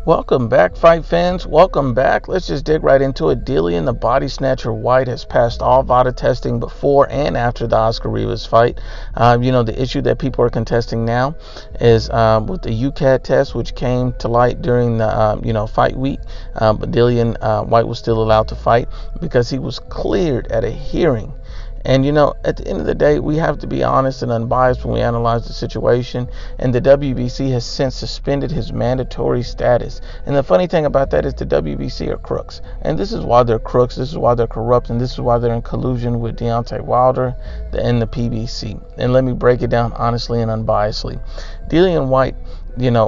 Welcome back, fight fans. Welcome back. Let's just dig right into it. Dillian, the body snatcher Whyte, has passed all VADA testing before and after the Oscar Rivas fight. The issue that people are contesting now is with the UCAD test, which came to light during the fight week. But Dillian Whyte was still allowed to fight because he was cleared at a hearing. And, at the end of the day, we have to be honest and unbiased when we analyze the situation. And the WBC has since suspended his mandatory status. And the funny thing about that is the WBC are crooks. And this is why they're crooks. This is why they're corrupt. And this is why they're in collusion with Deontay Wilder and the PBC. And let me break it down honestly and unbiasedly. Dillian Whyte,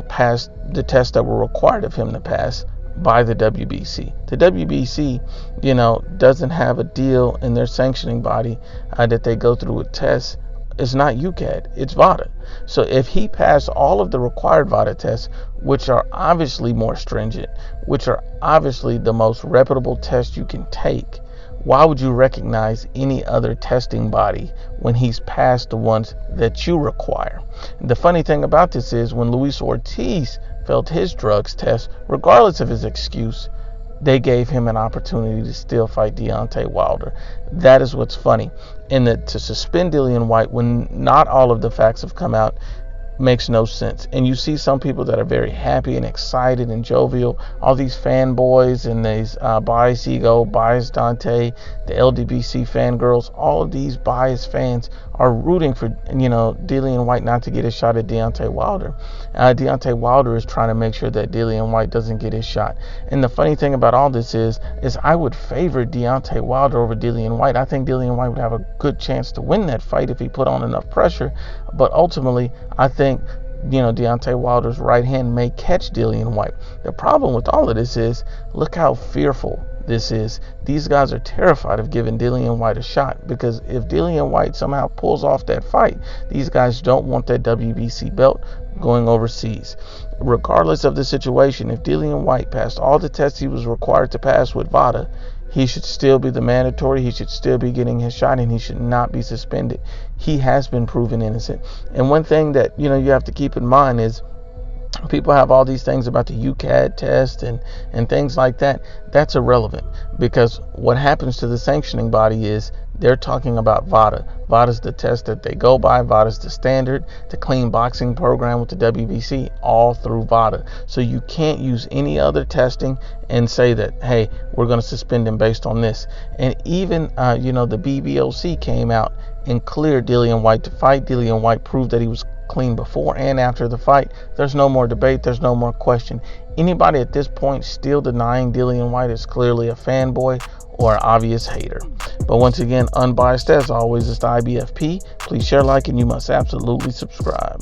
passed the tests that were required of him to pass by the WBC. The WBC, doesn't have a deal in their sanctioning body that they go through with tests. It's not UCAD, it's VADA. So if he passed all of the required VADA tests, which are obviously more stringent, which are obviously the most reputable test you can take, why would you recognize any other testing body when he's passed the ones that you require? The funny thing about this is when Luis Ortiz failed his drugs test, regardless of his excuse, they gave him an opportunity to still fight Deontay Wilder. That is what's funny. And to suspend Dillian Whyte when not all of the facts have come out makes no sense. And you see some people that are very happy and excited and jovial, all these fanboys and these biased ego, biased Dante, the LDBC fangirls, all of these biased fans are rooting for Dillian Whyte not to get his shot at Deontay Wilder. Deontay Wilder is trying to make sure that Dillian Whyte doesn't get his shot. And the funny thing about all this is I would favor Deontay Wilder over Dillian Whyte. I think Dillian Whyte would have a good chance to win that fight if he put on enough pressure. But ultimately, I think Deontay Wilder's right hand may catch Dillian Whyte. The problem with all of this is, look how fearful this is. These guys are terrified of giving Dillian Whyte a shot, because if Dillian Whyte somehow pulls off that fight, these guys don't want that WBC belt going overseas. Regardless of the situation, if Dillian Whyte passed all the tests he was required to pass with VADA, he should still be the mandatory. He should still be getting his shot, and he should not be suspended. He has been proven innocent. And one thing that you have to keep in mind is, people have all these things about the UCAD test and things like that. That's irrelevant, because what happens to the sanctioning body is they're talking about VADA. VADA's the test that they go by. VADA's the standard, the clean boxing program with the WBC, all through VADA. So you can't use any other testing and say that, hey, we're going to suspend him based on this. And even, the BBOC came out and cleared Dillian Whyte to fight. Dillian Whyte proved that he was clean before and after the fight. There's no more debate. There's no more question. Anybody at this point still denying Dillian Whyte is clearly a fanboy or an obvious hater. But once again, unbiased as always, it's the IBFP. Please share, like, and you must absolutely subscribe.